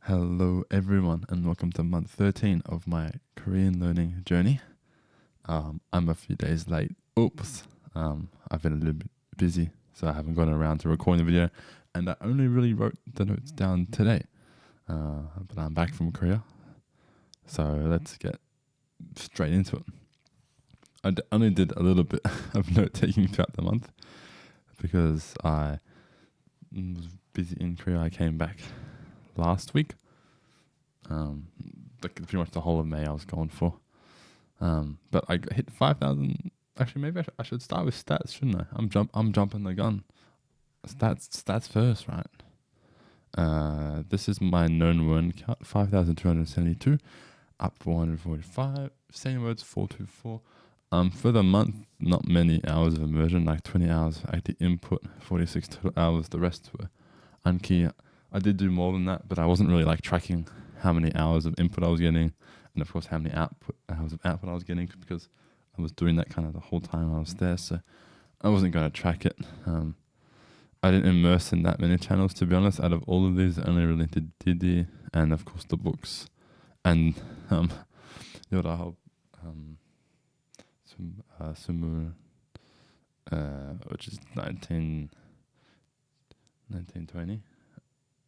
Hello everyone and welcome to month 13 of my Korean learning journey. I'm a few days late. Oops. I've been a little bit busy, so I haven't gotten around to recording the video, and I only really wrote the notes down today. But I'm back from Korea, so let's get straight into it. I only did a little bit of note taking throughout the month because I was busy in Korea. I came back last week. Like pretty much the whole of May I was gone for. But I hit 5,000. Actually, maybe I should start with stats, shouldn't I? I'm jumping the gun. Stats first, right? This is my known word count: 5,272, up 445. Same words 424. For the month, not many hours of immersion, like 20 hours active input, 46 total hours. The rest were Anki. I did do more than that, but I wasn't really like tracking how many hours of input I was getting, and of course how many hours of output I was getting, because I was doing that kind of the whole time I was there, so I wasn't going to track it. I didn't immerse in that many channels, to be honest. Out of all of these, I only really did Didi, and of course the books, and Yorahop, Sumur, which is 1920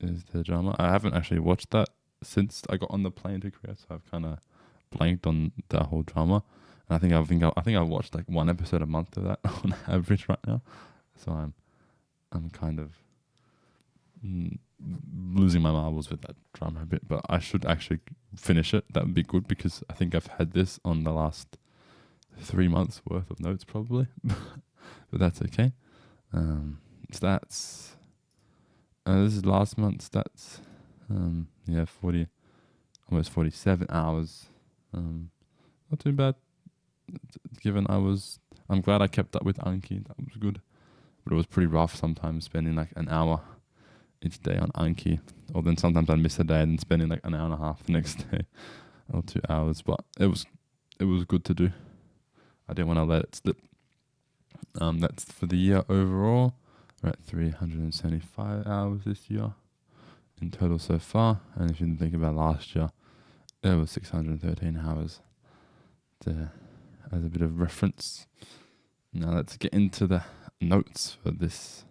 is the drama. I haven't actually watched that since I got on the plane to Korea, so I've kind of blanked on that whole drama. And I think I've watched like one episode a month of that on average right now. So I'm kind of losing my marbles with that drama a bit, but I should actually finish it. That would be good, because I think I've had this on the last 3 months worth of notes probably, but that's okay. Stats. This is last month's stats. 40, almost 47 hours. Not too bad. Given I'm glad I kept up with Anki. That was good. But it was pretty rough sometimes, spending like an hour each day on Anki. Or then sometimes I'd miss a day and then spending like an hour and a half the next day, or 2 hours. But it was good to do. I didn't want to let it slip. That's for the year overall. We're at 375 hours this year in total so far. And if you think about last year, it was 613 hours. As a bit of reference. Now let's get into the notes for this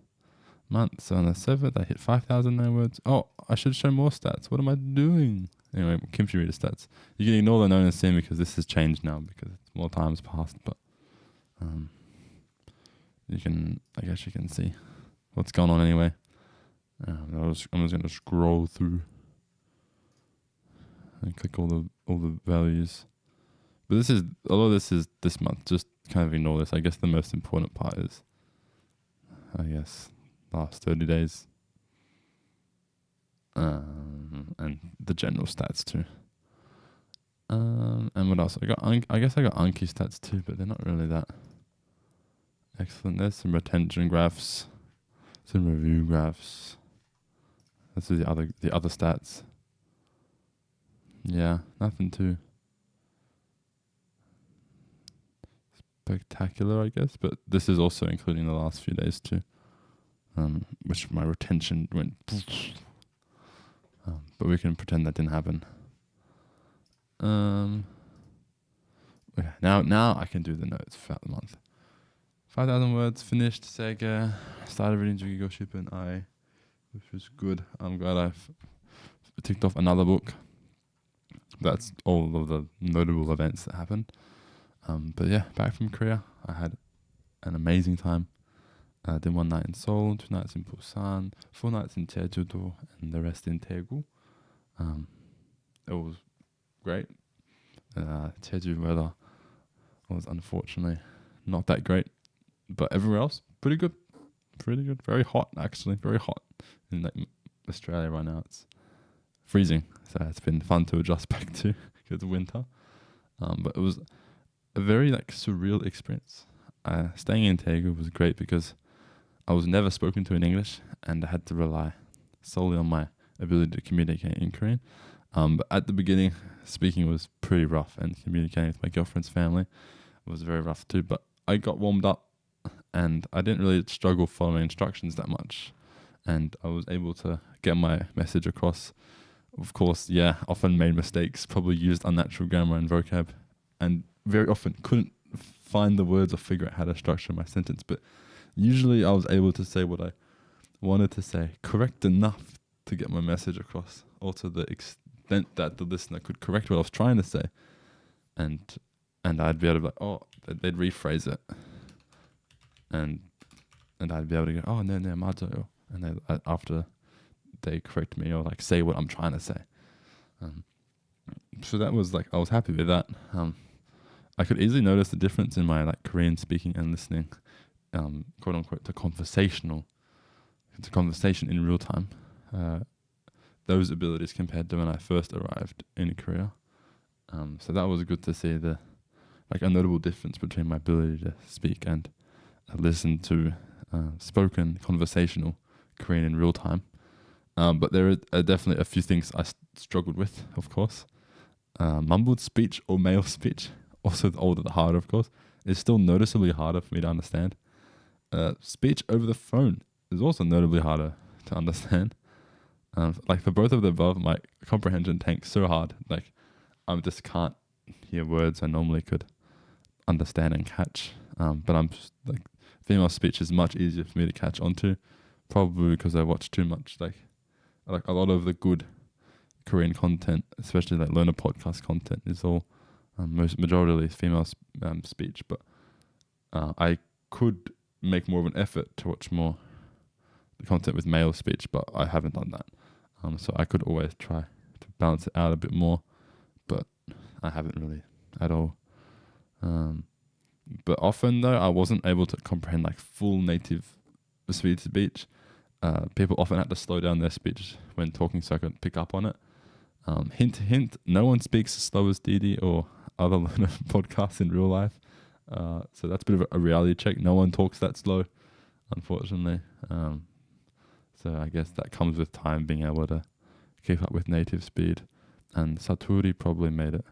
month. So on the 7th, I hit 5,009 words. Oh, I should show more stats. What am I doing? Anyway, kimchi reader stats. You can ignore the known and seen because this has changed now, because more time's passed. But I guess you can see what's going on anyway. I'm just going to scroll through and click all the values. But although this is this month, just kind of ignore this. I guess the most important part is, last 30 days. And the general stats too. And what else? I got Anki stats too, but they're not really that excellent. There's some retention graphs, some review graphs. This is the other stats. Yeah, nothing too spectacular, I guess, but this is also including the last few days too, which my retention went but we can pretend that didn't happen. Okay, now I can do the notes throughout the month. 5,000 words finished. Sega started reading Jugigo Shippuden I, which was good. I'm glad I've ticked off another book. That's all of the notable events that happened. But yeah, back from Korea, I had an amazing time. I did 1 night in Seoul, 2 nights in Busan, 4 nights in Jeju-do, and the rest in Daegu. It was great. Jeju weather was unfortunately not that great, but everywhere else pretty good. Very hot, actually, very hot in like Australia right now. It's freezing, so it's been fun to adjust back to because of winter. But it was a very like surreal experience. Staying in Daegu was great because I was never spoken to in English, and I had to rely solely on my ability to communicate in Korean. But at the beginning, speaking was pretty rough, and communicating with my girlfriend's family was very rough too. But I got warmed up, and I didn't really struggle following instructions that much, and I was able to get my message across of course, often made mistakes, probably used unnatural grammar and vocab, and very often couldn't find the words or figure out how to structure my sentence. But usually I was able to say what I wanted to say, correct enough to get my message across, or to the extent that the listener could correct what I was trying to say. And I'd be able to be like, they'd rephrase it. And I'd be able to go, no, 맞아요. And after they correct me or like say what I'm trying to say. So that was like, I was happy with that. I could easily notice the difference in my like Korean speaking and listening, quote unquote, to conversation in real time. Those abilities compared to when I first arrived in Korea. So that was good to see a notable difference between my ability to speak and listen to spoken conversational Korean in real time. But there are definitely a few things I struggled with, of course. Mumbled speech or male speech, also the older the harder, of course, is still noticeably harder for me to understand. Speech over the phone is also notably harder to understand. Like for both of the above, my comprehension tanks so hard. Like I just can't hear words I normally could understand and catch. But I'm just, like, female speech is much easier for me to catch onto, probably because I watch too much. Like a lot of the good Korean content, especially like learner podcast content, is all majority female speech. But I could make more of an effort to watch more the content with male speech, but I haven't done that. So I could always try to balance it out a bit more, but I haven't really at all. But often though, I wasn't able to comprehend like full native speech. People often had to slow down their speech when talking so I could pick up on it. Hint, no one speaks as slow as Didi or other learner podcasts in real life. So that's a bit of a reality check. No one talks that slow, unfortunately. So I guess that comes with time, being able to keep up with native speed. And Saturi probably made it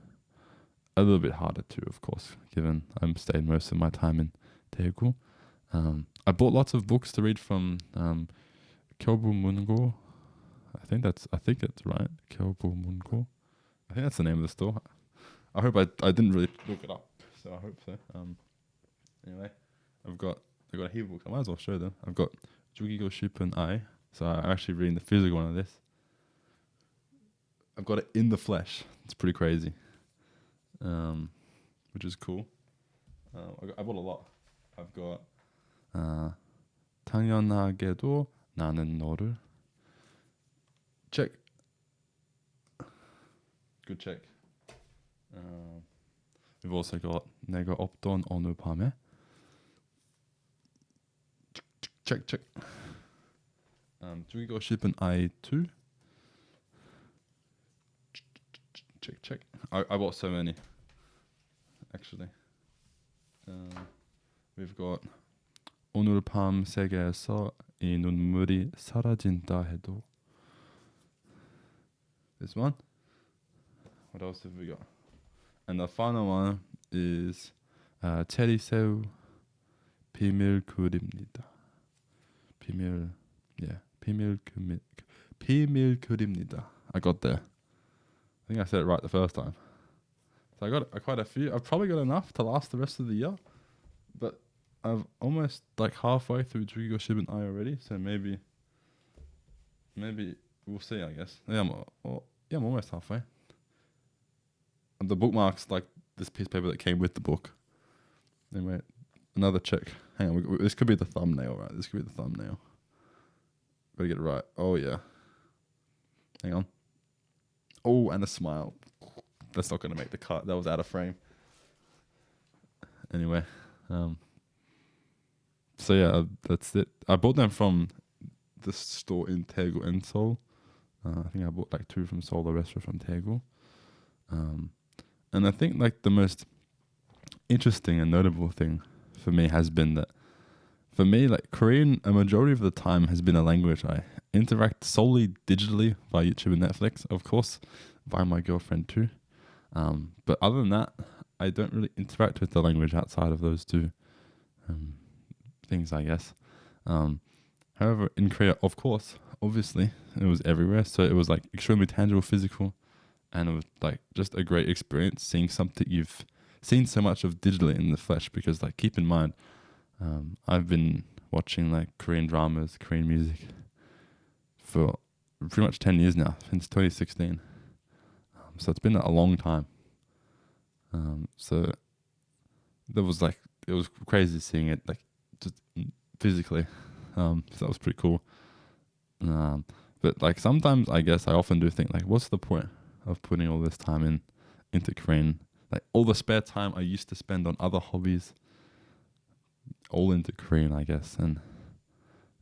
a little bit harder too, of course, given I'm stayed most of my time in Daegu. I bought lots of books to read from Kyobu I think it's right. Kyobu Mungo. I think that's the name of the store. I hope I didn't really look it up, so I hope so. Anyway, I've got a heap of books. I might as well show them. I've got Jugigo Shippen I. So I'm actually reading the physical one of this. I've got it in the flesh. It's pretty crazy, which is cool. I bought a lot. I've got 당연하게도 나는 너를. Check. Good check. We've also got 내가 없던 어느 밤에. Check. 주기고 싶은 I too. Check. I bought so many, actually. We've got 오늘 밤 세계에서 이 눈물이 사라진다 해도. This one. What else have we got? And the final one is 체리새우 비밀 그립니다. 비밀 그립니다. I got there. I think I said it right the first time. So I got quite a few. I've probably got enough to last the rest of the year, but I've almost like halfway through Jugigo Shippen I already. So maybe we'll see. I guess. Yeah, I'm almost halfway. And the bookmarks, like this piece of paper that came with the book. Anyway, another check. Hang on, this could be the thumbnail, right? This could be the thumbnail. Gotta get it right. Oh yeah. Hang on. Oh, and a smile. That's not gonna make the cut. That was out of frame. Anyway, so yeah, that's it. I bought them from the store in Daegu and Seoul. I think I bought like 2 from Seoul, the rest were from Daegu. And I think like the most interesting and notable thing for me has been that, for me, like Korean, a majority of the time has been a language I interact solely digitally via YouTube and Netflix, of course, via my girlfriend too. But other than that, I don't really interact with the language outside of those two things, I guess. However, in Korea, of course, obviously, it was everywhere. So it was like extremely tangible, physical, and it was like just a great experience seeing something you've seen so much of digitally in the flesh. Because like, keep in mind, I've been watching like Korean dramas, Korean music for pretty much 10 years now, since 2016. So it's been a long time. So there was like, it was crazy seeing it like just physically. So that was pretty cool. But like sometimes I guess I often do think like, what's the point of putting all this time into Korean? Like all the spare time I used to spend on other hobbies, all into Korean, I guess. And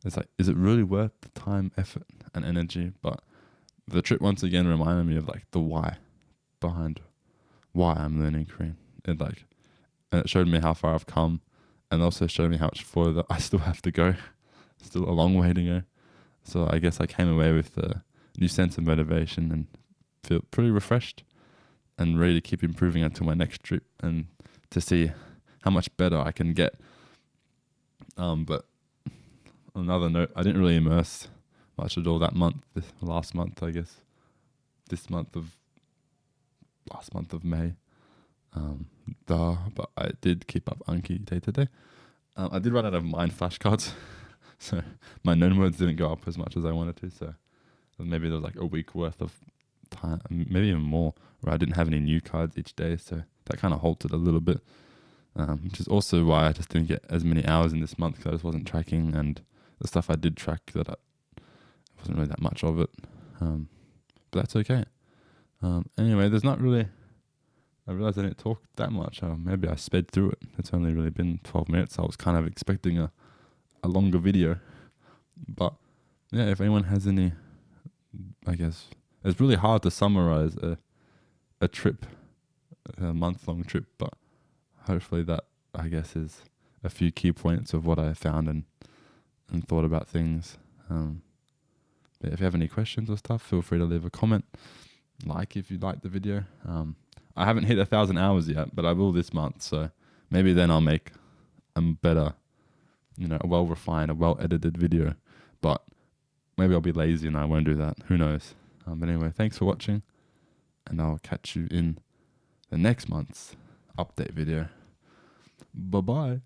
it's like, is it really worth the time, effort, and energy? But the trip once again reminded me of like the why behind why I'm learning Korean. And it showed me how far I've come, and also showed me how much further I still have to go. Still a long way to go. So I guess I came away with a new sense of motivation and feel pretty refreshed and ready to keep improving until my next trip and to see how much better I can get. But on another note, I didn't really immerse much at all that month, last month, I guess. Last month of May. But I did keep up Anki day to day. I did run out of mind flashcards. So my known words didn't go up as much as I wanted to. So maybe there was like a week worth of time, maybe even more, where I didn't have any new cards each day. So that kind of halted a little bit, which is also why I just didn't get as many hours in this month, because I just wasn't tracking, and the stuff I did track, that wasn't really that much of it. But that's okay. Anyway, there's not really, I realized I didn't talk that much. Maybe I sped through it. It's only really been 12 minutes. I was kind of expecting a longer video. But yeah, if anyone has any, I guess, it's really hard to summarize a trip, a month-long trip, but hopefully that, I guess, is a few key points of what I found and thought about things. But if you have any questions or stuff, feel free to leave a comment. Like if you liked the video. I haven't hit 1,000 hours yet, but I will this month. So maybe then I'll make a better, a well-refined, a well-edited video. But maybe I'll be lazy and I won't do that. Who knows? But anyway, thanks for watching, and I'll catch you in the next month's update video. Bye-bye.